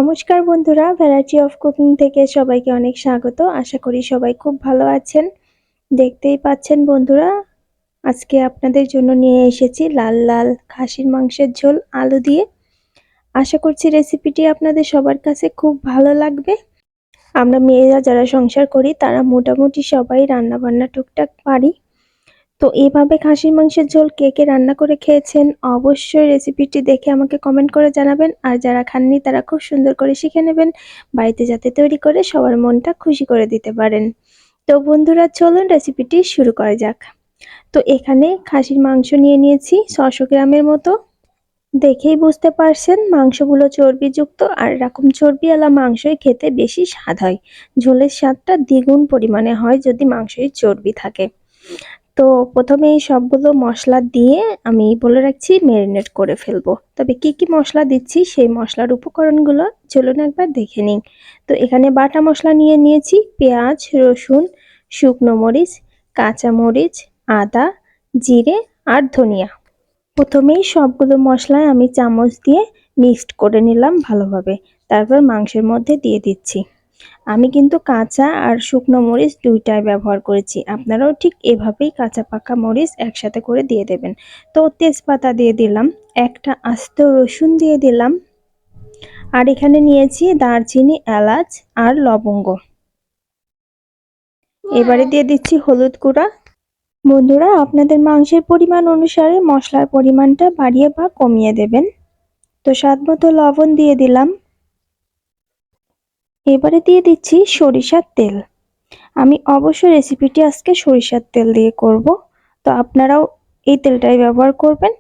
নমস্কার বন্ধুরা, variety of cooking থেকে সবাইকে অনেক স্বাগত। আশা করি সবাই খুব ভালো আছেন। দেখতেই পাচ্ছেন বন্ধুরা, আজকে আপনাদের জন্য নিয়ে এসেছি লাল লাল খাসির মাংসের ঝোল আলু দিয়ে। আশা করছি রেসিপিটি আপনাদের সবার কাছে খুব ভালো লাগবে। আমরা মেয়েরা যারা সংসার করি তারা মোটামুটি সবাই রান্না বান্না টুকটাক পারি। তো এইভাবে খাসির মাংসের ঝোল কে কে রান্না করে খেয়েছেন অবশ্যই রেসিপিটি দেখে আমাকে কমেন্ট করে জানাবেন। আর যারা খাননি তারা খুব সুন্দর করে শিখে নেবেন, বাড়িতে যাতে তৈরি করে সবার মনটা খুশি করে দিতে পারেন। তো বন্ধুরা চলুন রেসিপিটি শুরু করা যাক। তো এখানে খাসির মাংস নিয়ে নিয়েছি 600 গ্রামের মতো। দেখেই বুঝতে পারছেন মাংসগুলো চর্বিযুক্ত, আর এরকম চর্বিওয়ালা মাংসই খেতে বেশি স্বাদ হয়। ঝোলের স্বাদটা দ্বিগুণ পরিমাণে হয় যদি মাংসের চর্বি থাকে। তো প্রথমে এই সবগুলো মশলা দিয়ে আমি বলে রাখছি ম্যারিনেট করে ফেলবো। তবে কি কি মশলা দিচ্ছি সেই মশলার উপকরণগুলো চলুন একবার দেখে নিন। তো এখানে বাটা মশলা নিয়ে নিয়েছি পেঁয়াজ, রসুন, শুকনো মরিচ, কাঁচা মরিচ, আদা, জিরে আর ধনিয়া। প্রথমেই সবগুলো মশলা আমি চামচ দিয়ে মিক্সড করে নিলাম ভালোভাবে, তারপর মাংসের মধ্যে দিয়ে দিচ্ছি। আমি কিন্তু কাঁচা আর শুকনো মরিচ দুইটাই ব্যবহার করেছি, আপনারাও ঠিক এভাবেই কাঁচা পাকা মরিচ একসাথে করে দিয়ে দেবেন। তো তেজপাতা দিয়ে দিলাম, একটা আস্ত রসুন দিয়ে দিলাম, আর এখানে নিয়েছি দারচিনি, এলাচ আর লবঙ্গ। এবারে দিয়ে দিচ্ছি হলুদ গুঁড়া। বন্ধুরা আপনাদের মাংসের পরিমাণ অনুসারে মশলার পরিমাণটা বাড়িয়ে বা কমিয়ে দেবেন। তো স্বাদ মতো লবণ দিয়ে দিলাম। এবারে দিয়ে দিচ্ছি সরিষার তেল। আমি অবশ্যই রেসিপিটি আজকে সরিষার তেল দিয়ে করব, তো আপনারাও এই তেলটাই ব্যবহার করবেন।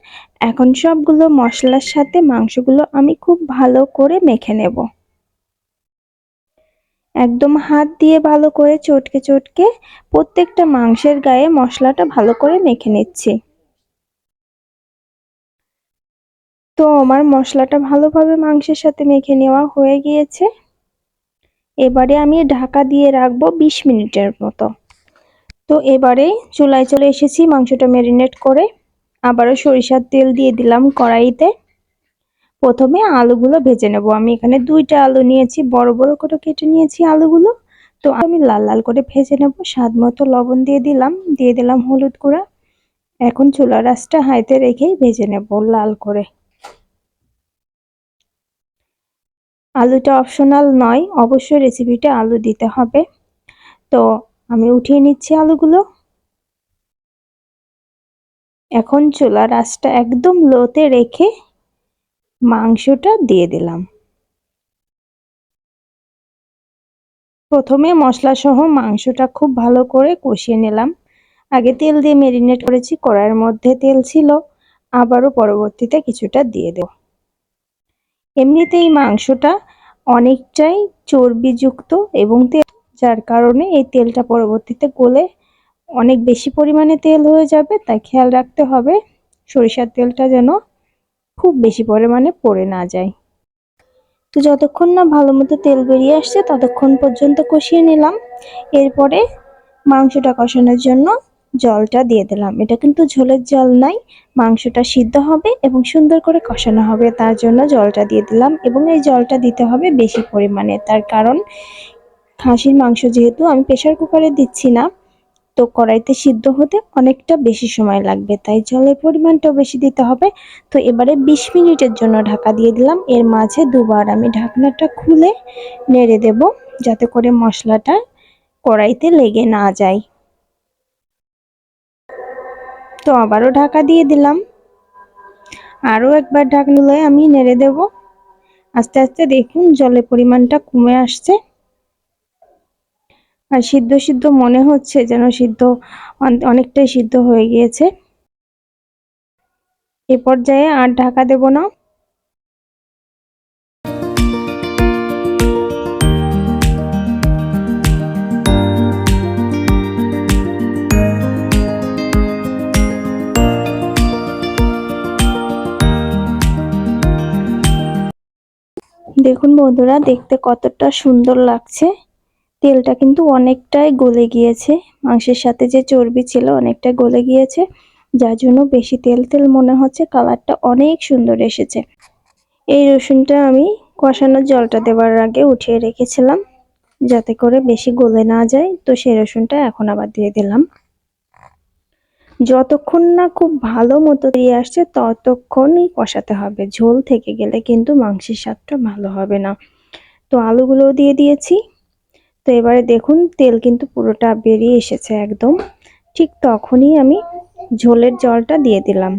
এখন সবগুলো মশলার সাথে মাংসগুলো আমি খুব ভালো করে মেখে নেব। একদম হাত দিয়ে ভালো করে চটকে চটকে প্রত্যেকটা মাংসের গায়ে মশলাটা ভালো করে মেখে নিচ্ছি। তো আমার মশলাটা ভালোভাবে মাংসের সাথে মেখে নেওয়া হয়ে গিয়েছে। এবারে আমি ঢাকা দিয়ে রাখবো 20 মিনিটের মতো। তো এবারে চুলায় চলে এসেছি মাংসটা ম্যারিনেট করে। আবারও সরিষার তেল দিয়ে দিলাম কড়াইতে। প্রথমে আলুগুলো ভেজে নেব। আমি এখানে 2টা আলু নিয়েছি, বড় বড় করে কেটে নিয়েছি আলুগুলো। তো আমি লাল লাল করে ভেজে নেব। স্বাদ মতো লবণ দিয়ে দিলাম হলুদ গুঁড়া। এখন চুলার আঁচটা হাইতে রেখেই ভেজে নেব লাল করে। আলুটা অপশনাল নয়, অবশ্যই রেসিপিতে আলু দিতে হবে। তো আমি উঠিয়ে নিচ্ছি আলুগুলো। এখন চুলার আঁচটা একদম লোতে রেখে মাংসটা দিয়ে দিলাম। প্রথমে মশলা সহ মাংসটা খুব ভালো করে কষিয়ে নিলাম। আগে তেল দিয়ে ম্যারিনেট করেছি, কড়াইয়ের মধ্যে তেল ছিল, আবারও পরবর্তীতে কিছুটা দিয়ে দেব। এমনিতেই মাংসটা অনেকটাই চর্বিযুক্ত এবং তেল, যার কারণে এই তেলটা পরবর্তীতে গলে অনেক বেশি পরিমাণে তেল হয়ে যাবে। তাই খেয়াল রাখতে হবে সরিষার তেলটা যেন খুব বেশি পরিমাণে পড়ে না যায়। তো যতক্ষণ না ভালো মতো তেল বেরিয়ে আসছে ততক্ষণ পর্যন্ত কষিয়ে নিলাম। এরপরে মাংসটা কষানোর জন্য জলটা দিয়ে দিলাম। এটা কিন্তু ঝোলের জল নাই, মাংসটা সিদ্ধ হবে এবং সুন্দর করে কষানো হবে, তার জন্য জলটা দিয়ে দিলাম। এবং এই জলটা দিতে হবে বেশি পরিমাণে, তার কারণ খাসির মাংস যেহেতু আমি প্রেসার কুকারে দিচ্ছি না, তো কড়াইতে সিদ্ধ হতে অনেকটা বেশি সময় লাগবে, তাই জলের পরিমাণটাও বেশি দিতে হবে। তো এবারে 20 মিনিটের জন্য ঢাকা দিয়ে দিলাম। এর মাঝে দুবার আমি ঢাকনাটা খুলে নেড়ে দেব, যাতে করে মশলাটা কড়াইতে লেগে না যায়। তো আবারও ঢাকা দিয়ে দিলাম। আরও একবার ঢাকনায় আমি নেড়ে দেব। আস্তে আস্তে দেখুন জলের পরিমাণটা কমে আসছে, আর সিদ্ধ সিদ্ধ মনে হচ্ছে, যেন সিদ্ধ অনেকটাই সিদ্ধ হয়ে গিয়েছে। এ পর্যায়ে আর ঢাকা দেব না। দেখুন বন্ধুরা, দেখতে কতটা সুন্দর লাগছে। তেলটা কিন্তু অনেকটাই গলে গিয়েছে, মাংসের সাথে যে চর্বি ছিল অনেকটাই গলে গিয়েছে, যার জন্য বেশি তেল তেল মনে হচ্ছে। কালারটা অনেক সুন্দর এসেছে। এই রসুনটা আমি কষানোর জলটা দেওয়ার আগে উঠিয়ে রেখেছিলাম যাতে করে বেশি গলে না যায়, তো সেই রসুনটা এখন আবার দিয়ে দিলাম। যতক্ষণ না খুব ভালো মতো দিয়ে আসছে ততক্ষণই কষাতে হবে, ঝোল থেকে গেলে কিন্তু মাংসের স্বাদটা ভালো হবে না। তো আলুগুলোও দিয়ে দিয়েছি। তো এবারে দেখুন তেল কিন্তু পুরোটা বেরিয়ে এসেছে একদম, ঠিক তখনই আমি ঝোলের জলটা দিয়ে দিলাম।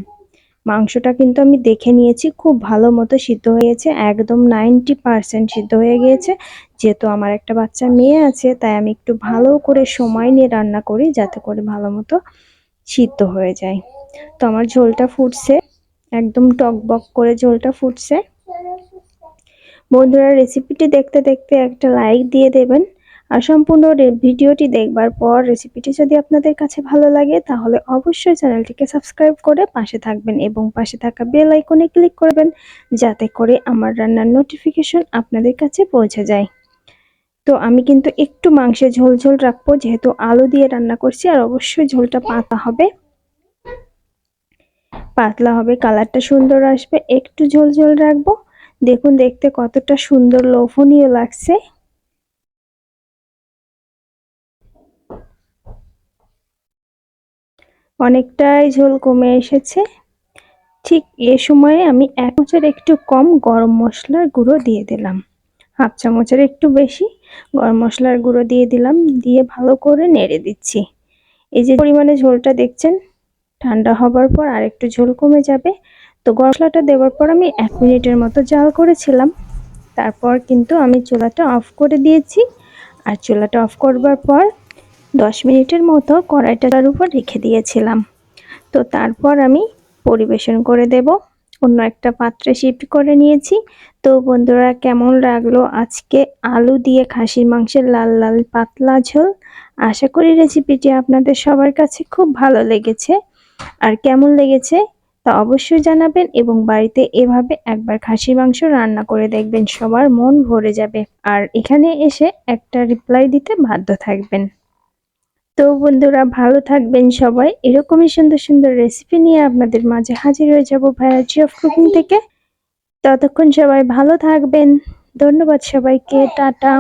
মাংসটা কিন্তু আমি দেখে নিয়েছি খুব ভালো মতো সিদ্ধ হয়েছে, একদম 90% সিদ্ধ হয়ে গিয়েছে। যেহেতু আমার একটা বাচ্চা মেয়ে আছে তাই আমি একটু ভালো করে সময় নিয়ে রান্না করি যাতে করে ভালো মতো সিদ্ধ হয়ে যায়। তো আমার ঝোলটা ফুটছে, একদম টকবক করে ঝোলটা ফুটছে। বন্ধুরা রেসিপিটি দেখতে দেখতে একটা লাইক দিয়ে দেবেন, আর সম্পূর্ণ ভিডিওটি দেখবার পর রেসিপিটি যদি আপনাদের কাছে ভালো লাগে তাহলে অবশ্যই চ্যানেলটিকে সাবস্ক্রাইব করে পাশে থাকবেন এবং পাশে থাকা বেল আইকনে ক্লিক করবেন যাতে করে আমার রান্নার নোটিফিকেশন আপনাদের কাছে পৌঁছে যায়। তো আমি কিন্তু একটু মাংসের ঝোল ঝোল রাখবো যেহেতু আলু দিয়ে রান্না করছি, আর অবশ্যই ঝোলটা পাতলা হবে, কালারটা সুন্দর আসবে, একটু ঝোল ঝোল রাখবো। দেখুন দেখতে কতটা সুন্দর লোভনীয় লাগছে। অনেকটাই ঝোল কমে এসেছে। ঠিক এ সময়ে আমি 1 চামচের একটু কম গরম মশলার গুঁড়ো দিয়ে দিলাম, 1/2 চামচের একটু বেশি গরম মশলার গুঁড়ো দিয়ে দিলাম, দিয়ে ভালো করে নেড়ে দিচ্ছি। এই যে পরিমাণে ঝোলটা দেখছেন, ঠান্ডা হবার পর আর একটু ঝোল কমে যাবে। তো গরম মশলাটা দেওয়ার পর আমি 1 মিনিটের মতো জাল করেছিলাম, তারপর কিন্তু আমি চুলাটা অফ করে দিয়েছি। আর চুলাটা অফ করবার পর 10 মিনিটের মতো কড়াইটার উপর রেখে দিয়েছিলাম। তো তারপর আমি পরিবেশন করে দেব, অন্য একটা পাত্রে শিফট করে নিয়েছি। তো বন্ধুরা কেমন লাগলো আজকে আলু দিয়ে খাসির মাংসের লাল লাল পাতলা ঝোল? আশা করি রেসিপিটি আপনাদের সবার কাছে খুব ভালো লেগেছে। আর কেমন লেগেছে তা অবশ্যই জানাবেন এবং বাড়িতে এভাবে একবার খাসির মাংস রান্না করে দেখবেন, সবার মন ভরে যাবে। আর এখানে এসে একটা রিপ্লাই দিতে বাধ্য থাকবেন। তো বন্ধুরা ভালো থাকবেন সবাই, এরকমই সুন্দর সুন্দর রেসিপি নিয়ে আপনাদের মাঝে হাজির হয়ে যাব ভ্যারাইটি অফ কুকিং থেকে। ততক্ষণ সবাই ভালো থাকবেন, ধন্যবাদ সবাইকে, টাটা।